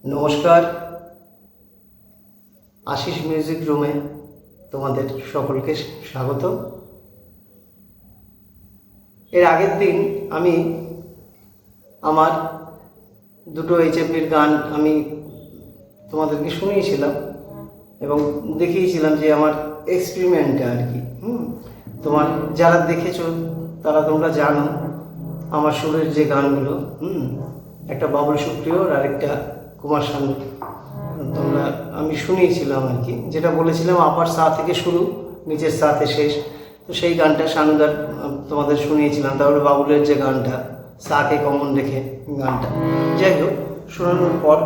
নমস্কার, আশিস মিউজিক রুমে তোমাদের সকলকে স্বাগত। এর আগের দিন আমি আমার দুটো এইচএফডির গান আমি তোমাদেরকে শুনিয়েছিলাম এবং দেখিয়েছিলাম যে আমার এক্সপেরিমেন্টটা আর কি। তোমার যারা দেখেছো তোমরা জানো আমার সুরের যে গানগুলো, একটা বাবুল সুপ্রিয়র আর একটা কুমার শানু আমি শুনিয়েছিলাম আর কি, যেটা বলেছিলাম আপার সা থেকে শুরু, নিচের সাথে শেষ। তো সেই গানটা শানুদার তোমাদের শুনিয়েছিলাম। তারপরে বাবুলের যে গানটা সাকে কমন রেখে গানটা, যাই হোক, শোনানোর পর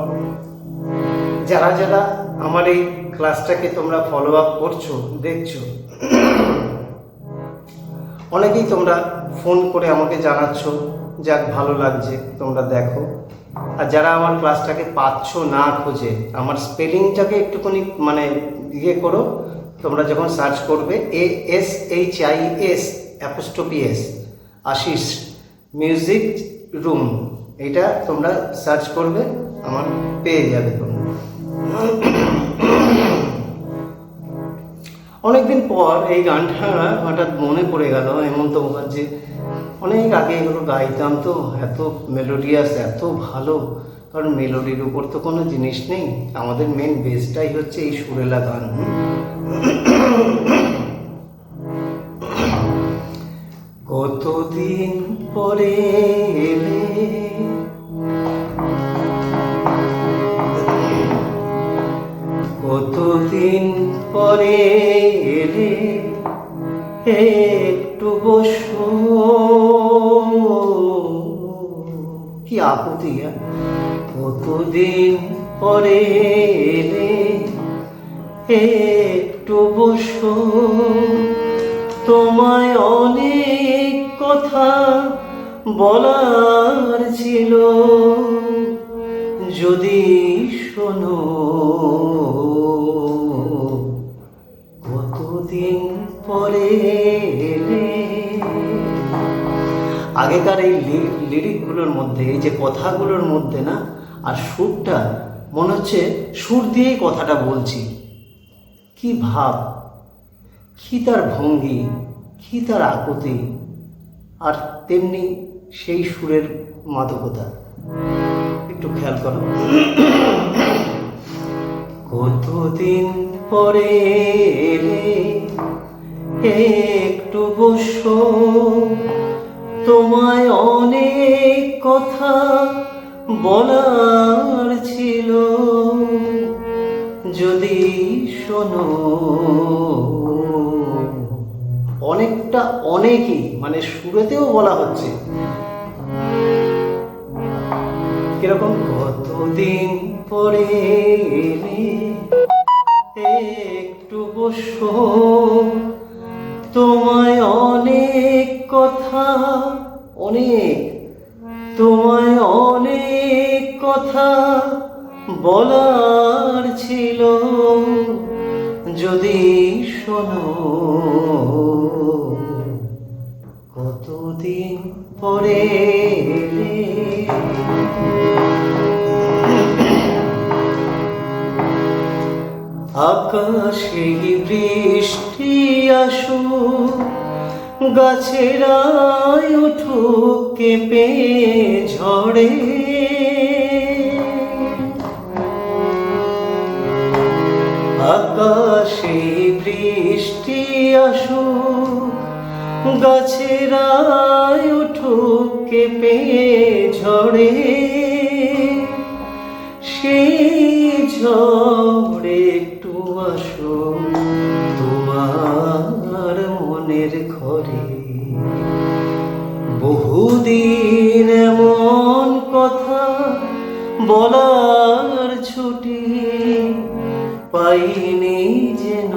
যারা যারা আমার এই ক্লাসটাকে তোমরা ফলো আপ করছো, দেখছো, অনেকেই তোমরা ফোন করে আমাকে জানাচ্ছ যাক ভালো লাগছে, তোমরা দেখো। আর যারা আমার ক্লাসটাকে পাচ্ছ না খুঁজে, আমার স্পেলিংটাকে একটুখানি করো। তোমরা যখন সার্চ করবে ASHIS আশিস মিউজিক রুম, এইটা তোমরা সার্চ করবে, আমার পেয়ে যাবে তোমরা। অনেকদিন পর এই গানটা হঠাৎ মনে পড়ে গেল। হেমন্ত মুখার্জি, অনেক আগে এগুলো গাইতাম, তো এত মেলোডিয়াস, এত ভালো। কারণ মেলোডির উপর তো কোনো জিনিস নেই, আমাদের মেন বেসটাই হচ্ছে এই সুরেলা গান। কতদিন পরে এলে, কতদিন পরে এলে, একটু বসো। কি আকুতি! কতদিন পরে এলে, একটু বসো। তোমায় অনেক কথা বলার ছিল, যদি শোনো। কতদিন পরে এলে। আগেকার এই লিরিকগুলোর মধ্যে, এই যে কথাগুলোর মধ্যে না, আর সুরটা মনে হচ্ছে সুর দিয়েই কথাটা বলছি। কি ভাব, কি তার ভঙ্গি, কি তার আকুতি, আর তেমনি সেই সুরের মাদকতা। একটু খেয়াল করো। কতদিন পরে এলে, একটু বসো। তোমায় অনেক কথা বলার ছিল, যদি শোনো। অনেকটা অনেকই, সুরেতেও বলা হচ্ছে কিরকম। কতদিন পরে এলে, একটু বসো। তোমায় অনেক কথা, তোমায় অনেক কথা বলার ছিল, যদি শোনো। কতদিন পরে এলে। আকাশে বৃষ্টি আসুক, গাছেরাই উঠুক কেঁপে ঝড়ে। আকাশে বৃষ্টি আসুক, গাছেরাই উঠুক কেঁপে ঝড়ে। সেই ঝড়ে একটু আসো তোমার মনের ঘরে। বহুদিন এমন কথা বলার ছুটি পাইনি যেন।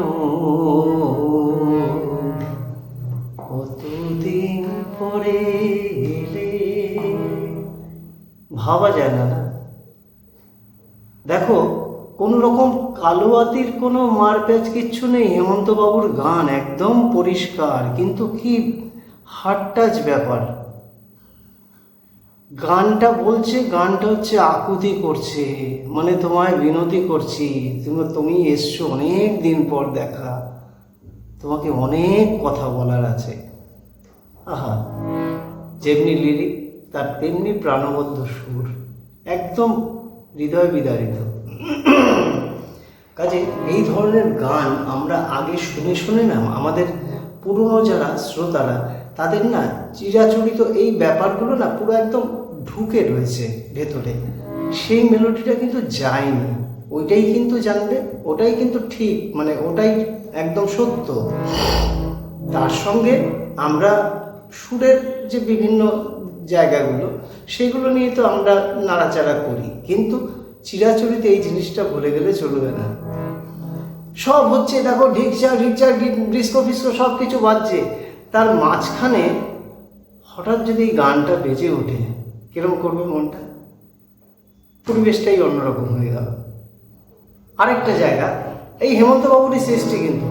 কতদিন পরে এলে। ভাবা যায় না, না? দেখো, কোন রকম কালোয়াতির কোনো মারপ্যাচ কিচ্ছু নেই। হেমন্ত বাবুর গান একদম পরিষ্কার, কিন্তু কি হার্ট টাচ ব্যাপার। গানটা বলছে, গানটা হচ্ছে আকুতি করছে, মানে তোমায় বিনতি করছি, তুমি এসছো অনেক দিন পর দেখা, তোমাকে অনেক কথা বলার আছে। আহা, যেমনি লিরিক তার তেমনি প্রাণবদ্ধ সুর, একদম হৃদয় বিদারিত। কাজে এই ধরনের গান আমরা আগে শুনে শুনে না, আমাদের পুরনো যারা শ্রোতারা তাদের না চিরাচরিত এই ব্যাপারগুলো না পুরো একদম ঢুকে রয়েছে ভেতরে, সেই মেলোডিটা কিন্তু যায়নি, ওইটাই কিন্তু জানবে, ওটাই কিন্তু ঠিক, মানে ওটাই একদম সত্য। তার সঙ্গে আমরা সুরের যে বিভিন্ন জায়গাগুলো সেগুলো নিয়ে তো আমরা নাড়াচাড়া করি, কিন্তু চিরাচরিত এই জিনিসটা ভুলে গেলে চলবে না। সব হচ্ছে দেখো ঢিকচা ঢিকচা ডিস্কো ফিস্কো সব কিছু বাজছে, তার মাঝখানে হঠাৎ যদি এই গানটা বেজে ওঠে কিরকম করবে মনটা, পরিবেশটাই অন্যরকম হয়ে গেল। আরেকটা জায়গা এই হেমন্ত বাবুরই সৃষ্টি কিন্তু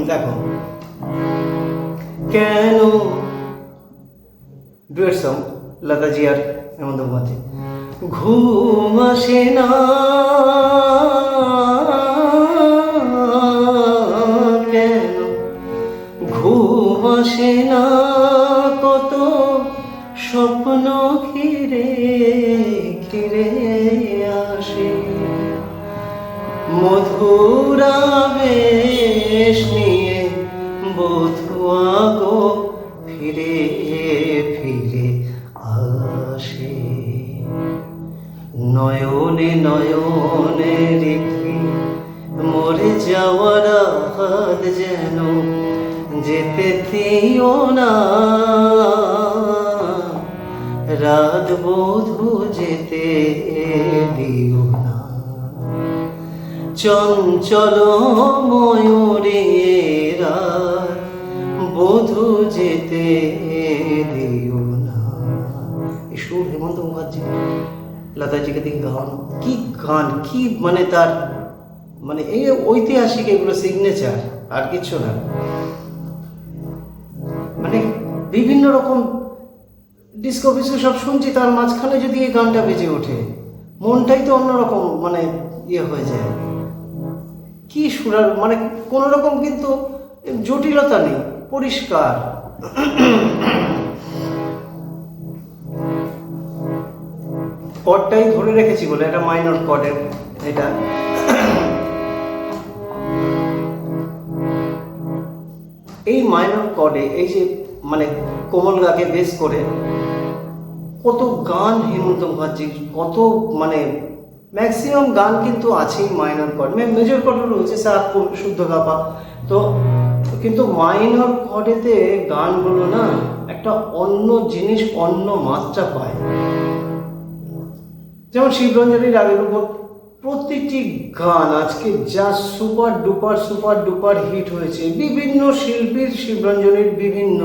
দেখো, কেন ডুয়েট সং লতাজি আর হেমন্ত মুখার্জি। ঘুম আসে না কেন, ঘুম আসে না কত স্বপ্ন ঘিরে ঘিরে আসে, মধুরা বেশ নিয়ে বধুয়া গো ফিরে ফিরে আসে, নয়নে নয়নে রেখে মরে যাওয়ার হাত যেন যেতে দিও না, রাত বধু যেতে দিও না, চঞ্চল ময়ূরেরা বধু যেতে দিও না। এই সুর হেমন্ত মুখার্জি, লতাজিকে দিয়ে গাওয়ানো, কি গান, কি মানে তার মানে এই ঐতিহাসিক, এগুলো সিগনেচার, আর কিছু না। মানে বিভিন্ন রকম ডিস্কো ফিস্কো সব শুনছি, তার মাঝখানে যদি এই গানটা বেজে ওঠে মনটাই তো অন্যরকম মানে ইয়ে হয়ে যায়। কি সুরার, মানে কোনো রকম কিন্তু জটিলতা নেই, পরিষ্কার। কর্ডটাই ধরে রেখেছি বলে, এটা মাইনর কর্ডের, এটা এই মাইনর কর্ডে এই যে মানে কোমল গাকে বেস করে কত গান হেমন্ত মুখার্জির, কত মানে ম্যাক্সিমাম গান কিন্তু আছেই মাইনর কর্ড, মেজর কর্ডও রয়েছে সাতপুর শুদ্ধ গাপা, তো কিন্তু মাইনর কর্ডেতে গানগুলো না একটা অন্য জিনিস, অন্য মাত্রা পায়। যেমন শিবরঞ্জনীর রাগের উপর প্রতিটি গান আজকে যা সুপার ডুপার হিট হয়েছে, বিভিন্ন শিল্পীর শিবরঞ্জনীর বিভিন্ন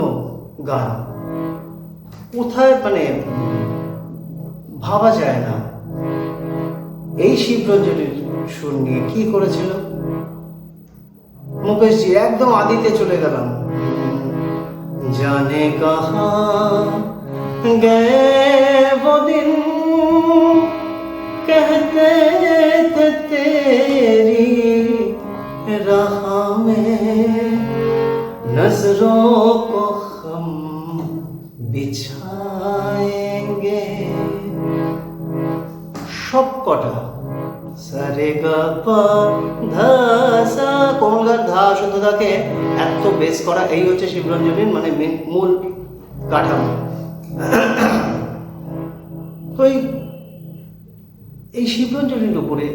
গান কোথায় মানে ভাবা যায় না। এই শিবরঞ্জনীর সুর নিয়ে কি করেছিল মুকেশজি, একদম আদিতে চলে গেলাম। জানে কাহা গে वो दिन कहते थे तेरी राह में नजरों को हम बिछाएंगे, সব কটা সারে গা পা ধা সা, কোমলগার ধা শুদ্ধতাকে এত বেস করা, এই হচ্ছে শিবরঞ্জনীর মানে মূল কাঠামো। তো এই শিবরঞ্জনীর উপরে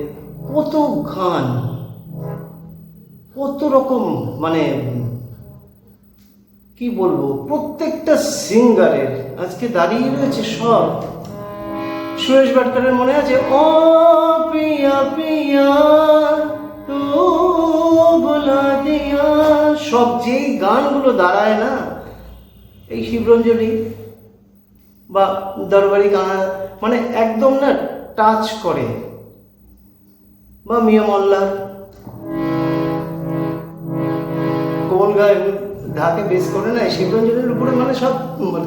কত গান, কত রকম মানে কি বলবো, প্রত্যেকটা সিঙ্গারের আজকে দাঁড়িয়ে রয়েছে সব। সুরেশ ভাটকরের মনে আছে, ও পিয়া পিয়া তু বুলা দিয়া, সব যেই গানগুলো দাঁড়ায় না এই শিবরঞ্জনী বা দরবারি গান, মানে একদম না টাচ করে, বা মিয়া মল্লার কোমল গায়ে ধাকে বেস করে না শিবরঞ্জনের উপরে, মানে সব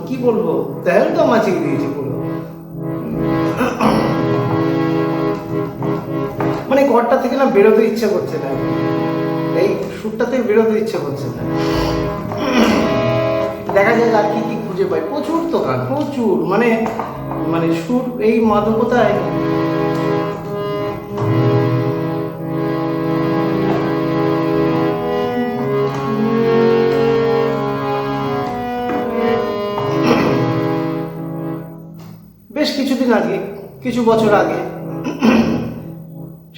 কি বলবো, তেল তো মাছিয়ে দিয়েছে পুরো। মানে ঘরটা থেকে না বেরোতে ইচ্ছা করছে না, এই সুরটা থেকে বেরোতে ইচ্ছা করছে না। দেখা যাক আর কি কি খুঁজে পাই। প্রচুর তো গান, প্রচুর, মানে মানে সুর, এই মাদকতায় বেশ কিছুদিন আগে, কিছু বছর আগে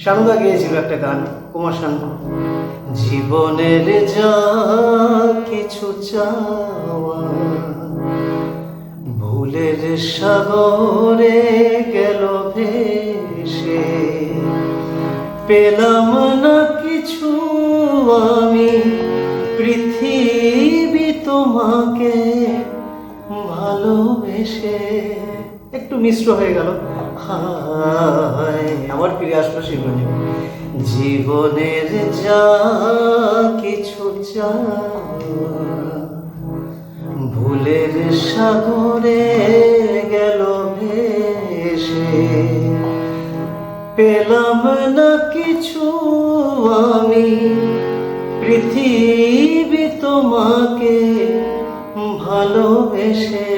শানুদা গিয়েছিল একটা গান, কুমার শানু, জীবনের যা কিছু চাওয়া ভুলের সাগরে গেল ভেসে, পেলাম না কিছু আমি পৃথিবী তোমাকে ভালোবেসে। একটু মিশ্র হয়ে গেল, হায় আবার ফিরে আসলো শিবনী। জীবনের যা কিছু চাওয়া ভুলের সাগরে গেল ভেসে, পেলাম না কিছু আমি পৃথিবী তোমাকে ভালোবেসে,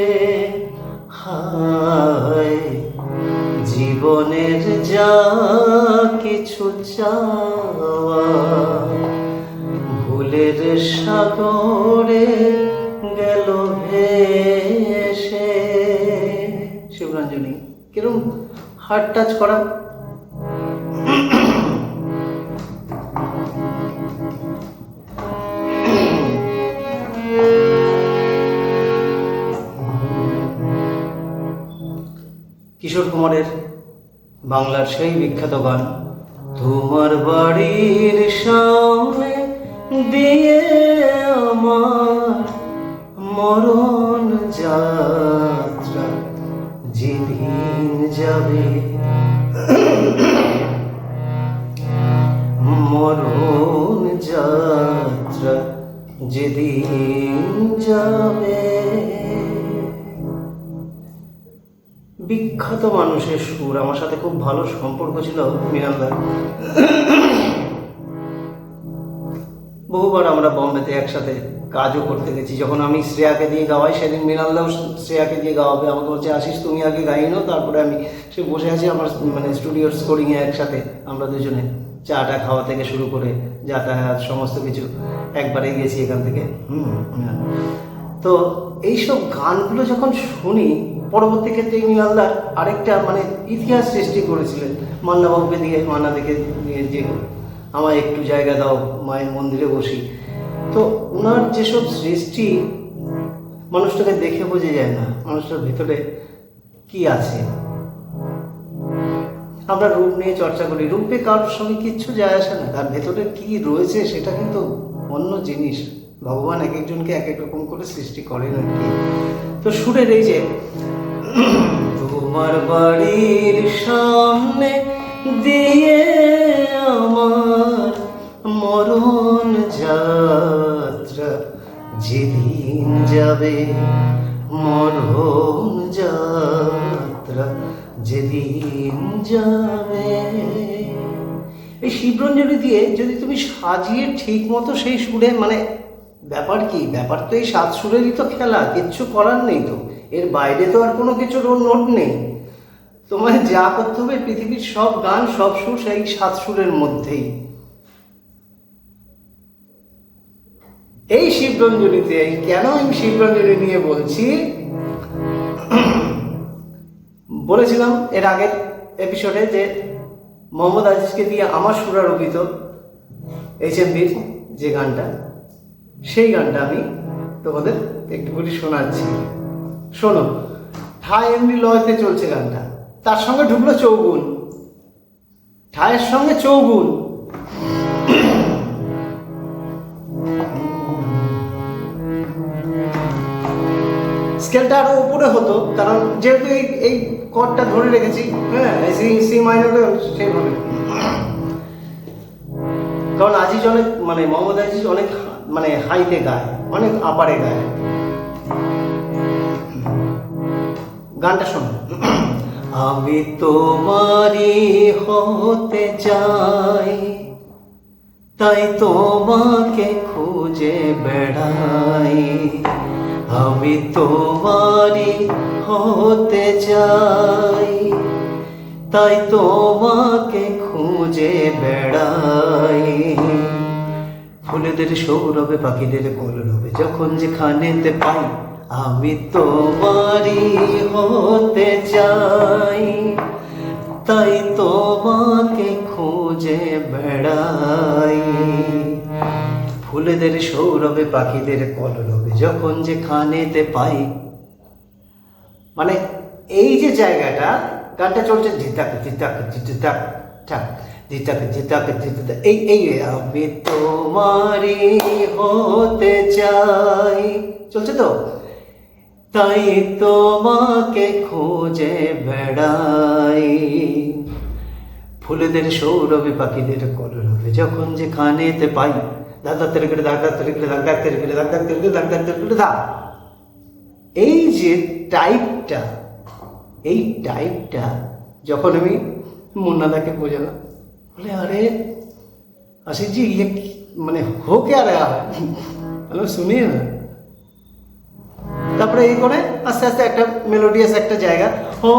হায় জীবনের যা কিছু চাওয়া ভুলের সাগরে গেল ভেসে। শিবরঞ্জনী কিরম হার্ট টাচ করা। কিশোর কুমারের বাংলার সেই বিখ্যাত গান, তোমার বাড়ির সামনে দিয়ে আমার মরণ যাত্রা যেদিন যাবে, মরণ যাত্রা যেদিন যাবে। বিখ্যাত মানুষের সুর, আমার সাথে খুব ভালো সম্পর্ক ছিল মৃণালদার। বহুবার আমরা বম্বেতে একসাথে কাজও করতে গেছি। যখন আমি শ্রেয়াকে দিয়ে গাওয়াই, সেদিন মৃণালদাও শ্রেয়াকে দিয়ে গাওয়াবে, আমাকে বলছে আসিস তুমি আগে গাইয়ে নাও, তারপরে আমি। সে বসে আছি আমার মানে স্টুডিওর স্কোরিংয়ে, একসাথে আমরা দুজনে চাটা খাওয়া থেকে শুরু করে যাতায়াত সমস্ত কিছু একবারে গেছি এখান থেকে। তো এইসব গানগুলো যখন শুনি, পরবর্তী ক্ষেত্রে মৃণালদার আরেকটা মানে ইতিহাস সৃষ্টি করেছিলেন মান্নাবাবুকে দিয়ে, মান্না দেখে দিয়ে, যে আমায় একটু জায়গা দাও মায়ের মন্দিরে বসি। তো ওনার যেসব সৃষ্টি মানুষটাকে দেখে বোঝা যায় না মানুষটার ভেতরে কি আছে। আমরা রূপ নিয়ে চর্চা করি, রূপে কারোর সঙ্গে কিচ্ছু যায় আসে না, তার ভেতরে কি রয়েছে সেটা কিন্তু অন্য জিনিস। ভগবান এক একজনকে এক এক রকম করে সৃষ্টি করেন আর কি। তো সুরের এই যে তোমার বাড়ির সামনে দিয়ে আমার মরণ যাত্রা যেদিন যাবে, মরণ যাত্রা যেদিন যাবে, এই শিবরঞ্জনী দিয়ে যদি তুমি সাজিয়ে ঠিক মতো সেই সুরে, মানে ব্যাপার কি, ব্যাপার তো এই সাত সুরেরই তো খেলা, কিচ্ছু করার নেই তো, এর বাইরে তো আর কোনো কিছুর নোট নেই। তোমার যা করতে হবে, পৃথিবীর সব গান সব সুর সেই সাত সুরের মধ্যেই। এই শিবরঞ্জনীতে, কেন আমি শিবরঞ্জনী নিয়ে বলছি, বলেছিলাম এর আগের এপিসোডে যে মোহাম্মদ আজিজকে দিয়ে আমার সুরারোপিত HMVর যে গানটা, সেই গানটা আমি তোমাদের একটু করে শোনাচ্ছি। শোনো, ঠাই এমনি লয়তে চলছে গানটা, তার সঙ্গে ঢুকলো চৌগুন, ঠায়ের সঙ্গে চৌগুন। স্কেলটা আরো উপরে হতো, কারণ যেহেতু এই কর্ডটা ধরে রেখেছি, হ্যাঁ, সি মাইনরে সেইভাবে। কারণ আজিজ অনেক, মানে মোহাম্মদ আজিজ অনেক মানে হাইতে গায়, অনেক আপারে গায়। গানটা শোনো। আমি তোমারই হতে চাই, তাই তোমাকে খুঁজে বেড়াই। আমি তোমারই হতে চাই, তাই তোমাকে খুঁজে বেড়াই। ফুলেদের সৌরভে পাখিদের কলরবে যখন যেখানেতে পাই, আমি তোমারই হতে চাই, তাই তোমাকে খুঁজে বেড়াই। ফুলেদের সৌরভে পাখিদের কলরবে যখন যেখানেতে পাই। মানে এই যে জায়গাটা, গানটা চলছে ঝিতাক ঝিতাক ঝিতাক ঠাক ঝিতাক ঝিতাক ঝিতাক, এই আমি তোমারই হতে চাই চলছে তো, তাই তোমাকে খুঁজে বেড়াই। ফুলেদের সৌরভে পাখিদের কলরবে যখন যেখানেতে পাই, দাদা তেরগড়ে দাদা তেরগড়ে দাদা তেরগড়ে দাদা তেরগড়ে দাদা তেরগড়ে দা। এই যে টাইপটা, এই টাইপটা যখন আমি মুন্নাদাকে বোঝালাম, বলে আরে आशीष जी ये মানে हो क्या रहा है, হ্যালো শুনিয়ে না। তারপরে এই করে আস্তে আস্তে একটা মেলোডিয়াস একটা জায়গা, ও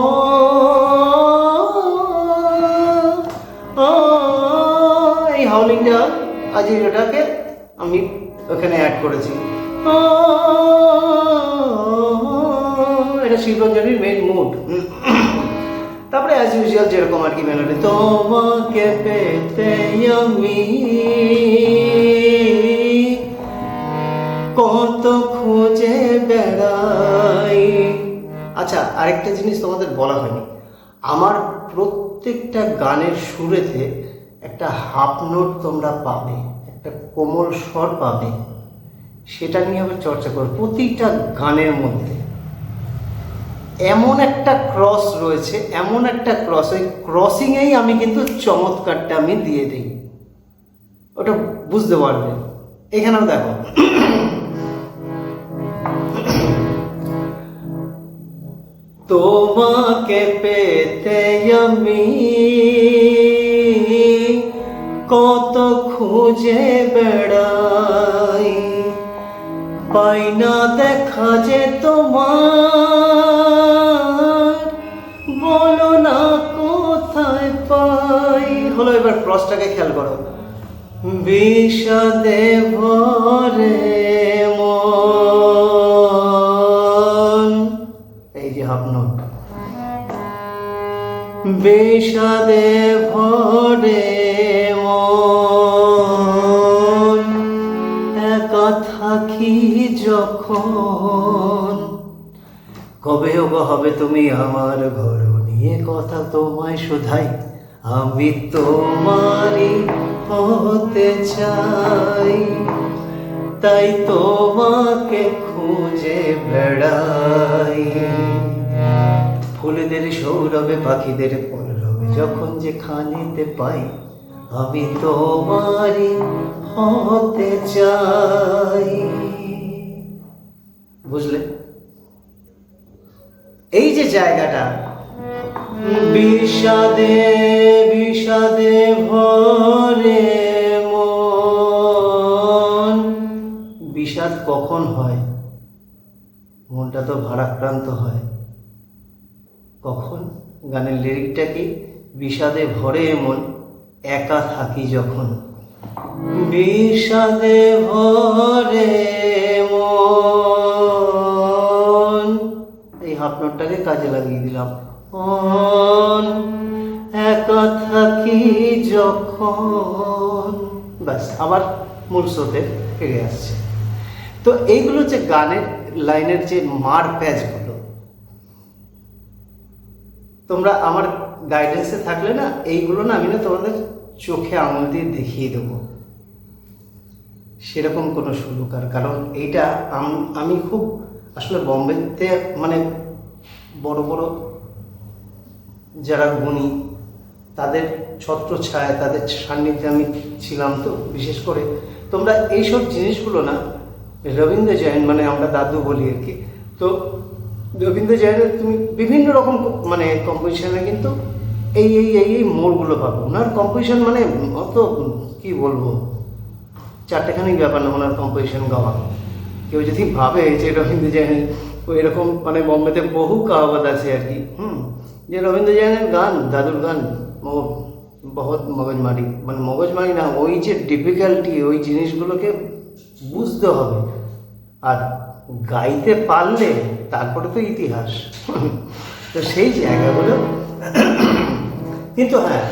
এই হাউলিংটা আজ এটাকে আমি ওখানে অ্যাড করেছি। এটা শিবরঞ্জনীর মেইন মুড। তারপরে অ্যাজ ইউজুয়াল যেরকম আর কি মেলোডি, তোমাকে পেতে আমি কত খুঁজে বেড়াই। আচ্ছা, আরেকটা জিনিস তোমাদের বলা হয়নি, আমার প্রত্যেকটা গানের সুরেতে একটা হাফ নোট তোমরা পাবে, একটা কোমল স্বর পাবে, সেটা নিয়ে আবার চর্চা করো প্রতিটা গানের মধ্যে। এমন একটা ক্রস রয়েছে, এমন একটা ক্রস, ওই ক্রসিংয়েই আমি কিন্তু চমৎকারটা আমি দিয়ে দিই, ওটা বুঝতে পারবে। এখানেও দেখো, তোমাকে পেতে আমি কত খুঁজে বেড়াই, পাই না দেখা যে তোমার, বলো না কোথায় পাই। হলো, এবার ক্রসটাকে খেয়াল করো, বিষাদে ভরে মন, এই যে হাফ নোট, বিষাদে ভরে মন, একা থাকি যখন, কবে ওগো হবে তুমি আমার ঘর নিয়ে কথা তোমায় শোধাই, আমি তোমারই হতে চাই, তাই তোমাকে খুঁজে বেড়াই। ফুলেদের সৌরভে পাখিদের কলরবে যখন যেখানেতে পাই, আমি তোমারই হতে চাই। বুঝলে এই যে জায়গাটা, বিষাদে বিষাদে ভরে মন, বিষাদ কখন হয়? মনটা তো ভারাক্রান্ত হয় কখন? গানের লিরিকটা কি? বিষাদে ভরে মন, একা থাকি যখন, বিষাদে ভরে মন, এই হাফ নোটটাকে কাজে লাগিয়ে দিলাম, একা থাকি যখন, ব্যাস আবার মূল স্রোতে ফিরে আসছে। তো এইগুলো যে গানের লাইনের যে মার প্যাচগুলো, তোমরা আমার গাইডেন্সে থাকলে না, এইগুলো না আমি না তোমাদের চোখে আঙুল দিয়ে দেখিয়ে দেবো, সেরকম কোনো সুরকার। কারণ এইটা আমি খুব আসলে বম্বেতে মানে বড় বড় যারা গুণী তাদের ছত্র ছায়া, তাদের সান্নিধ্যে আমি ছিলাম। তো বিশেষ করে তোমরা এইসব জিনিসগুলো না, রবীন্দ্র জয়ন্তী মানে আমরা দাদু বলি আর কি, তো রবীন্দ্র জয়নের তুমি বিভিন্ন রকম মানে কম্পোজিশনে কিন্তু এই মোড়গুলো পাবো। ওনার কম্পোজিশন মানে অত কি বলবো, চারটেখানি ব্যাপার না ওনার কম্পোজিশন গাওয়া। কেউ যদি ভাবে যে রবীন্দ্র জয়নের এরকম মানে বম্বেতে বহু কাহাবত আছে আর কি, যে রবীন্দ্র জয়নের গান, দাদুর গান ও বহুত মগজমারি, মানে মগজমারি না, ওই যে ডিফিকাল্টি, ওই জিনিসগুলোকে বুঝতে হবে আর গাইতে পারলে তারপরে তো ইতিহাস। তো সেই জায়গাগুলো কিন্তু হ্যাঁ,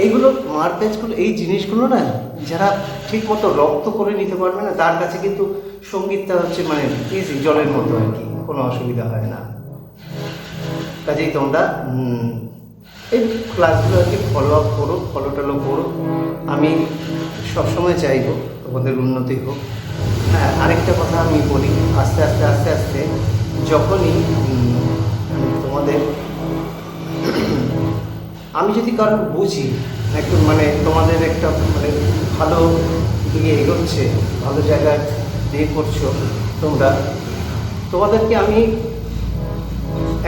এইগুলো মারপ্যাচগুলো, এই জিনিসগুলো না যারা ঠিক মতো রপ্ত করে নিতে পারবে না, তার কাছে কিন্তু সঙ্গীতটা হচ্ছে মানে ইজি, জলের মতো আর কি, কোনো অসুবিধা হয় না। কাজেই তোমরা এই ক্লাসগুলো আর কি ফলো আপ করো, ফলো টলো করো। আমি সবসময় চাইবো তোমাদের উন্নতি হোক। হ্যাঁ, আরেকটা কথা আমি বলি, আস্তে আস্তে আস্তে আস্তে যখনই তোমাদের আমি যদি কারণ বুঝি একটু মানে তোমাদের একটা মানে ভালো দিকে এগোচ্ছে, ভালো জায়গায় দিয়ে করছো তোমরা, তোমাদেরকে আমি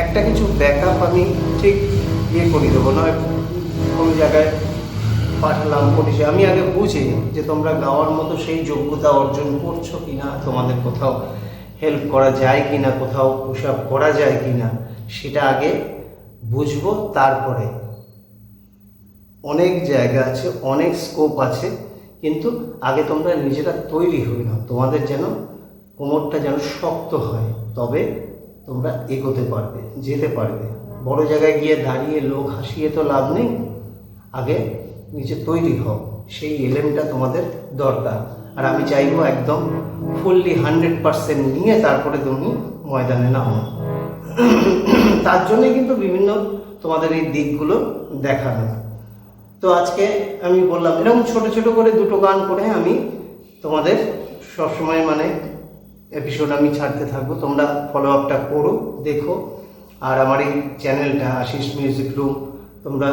একটা কিছু ব্যাকআপ আমি ঠিক করে দেবো, নয় কোনো জায়গায় পাঠালাম পরিষে আমি আগে বুঝি যে তোমরা গাওয়ার মতো সেই যোগ্যতা অর্জন করছো কি না, তোমাদের কোথাও হেল্প করা যায় কি না, কোথাও পুশ আপ করা যায় কি না, সেটা আগে বুঝবো। তারপরে অনেক জায়গা আছে, অনেক স্কোপ আছে, কিন্তু আগে তোমরা নিজেরা তৈরি হয়ে নাও, তোমাদের যেন কোমরটা যেন শক্ত হয়, তবে তোমরা এগোতে পারবে, যেতে পারবে। বড় জায়গায় গিয়ে দাঁড়িয়ে লোক হাসিয়ে তো লাভ নেই, আগে নিজে তৈরি হও, সেই এলেমটা তোমাদের দরকার। আর আমি চাইবো একদম ফুললি 100% নিয়ে তারপরে তুমি ময়দানে নামো। তার জন্যই কিন্তু বিভিন্ন তোমাদের এই দিকগুলো দেখানো। তো আজকে আমি বললাম এরকম ছোট ছোট করে দুটো গান করে আমি তোমাদের সবসময় মানে এপিসোড আমি ছাড়তে থাকবো, তোমরা ফলো আপটা করো, দেখো। আর আমার এই চ্যানেলটা আশিস মিউজিক রুম তোমরা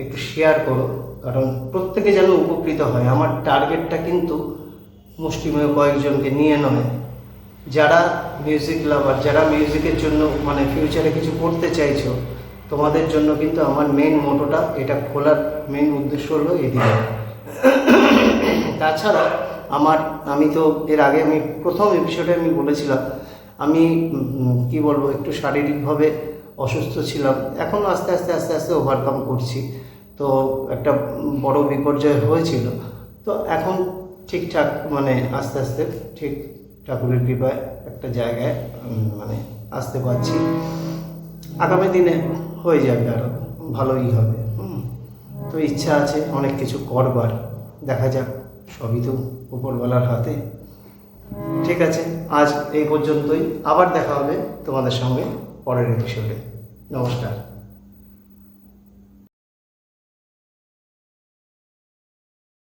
একটু শেয়ার করো, কারণ প্রত্যেকে যেন উপকৃত হয়। আমার টার্গেটটা কিন্তু মুষ্টিমেয় কয়েকজনকে নিয়ে নয়, যারা মিউজিক লাভার, যারা মিউজিকের জন্য মানে ফিউচারে কিছু করতে চাইছো, তোমাদের জন্য কিন্তু আমার মেন মোটোটা, এটা খোলার মেন উদ্দেশ্য হলো এদিকে। তাছাড়া আমি তো এর আগে আমি প্রথম এপিসোডে আমি বলেছিলাম আমি কি বলবো একটু শারীরিকভাবে অসুস্থ ছিলাম, এখন আস্তে আস্তে আস্তে আস্তে ওভারকাম করছি। তো একটা বড় বিপর্যয় হয়েছিল, তো এখন ঠিকঠাক মানে আস্তে আস্তে ঠিক ঠাকুরের কৃপায় একটা জায়গায় মানে আসতে পারছি। আগামী দিনে হয়ে যাবে, আরও ভালোই হবে। তো ইচ্ছা আছে অনেক কিছু করবার, দেখা যাক, সবই তো উপরওয়ালার হাতে। ঠিক আছে, আজ এই পর্যন্তই, আবার দেখা হবে তোমাদের সঙ্গে পরের এপিসোডে। নমস্কার।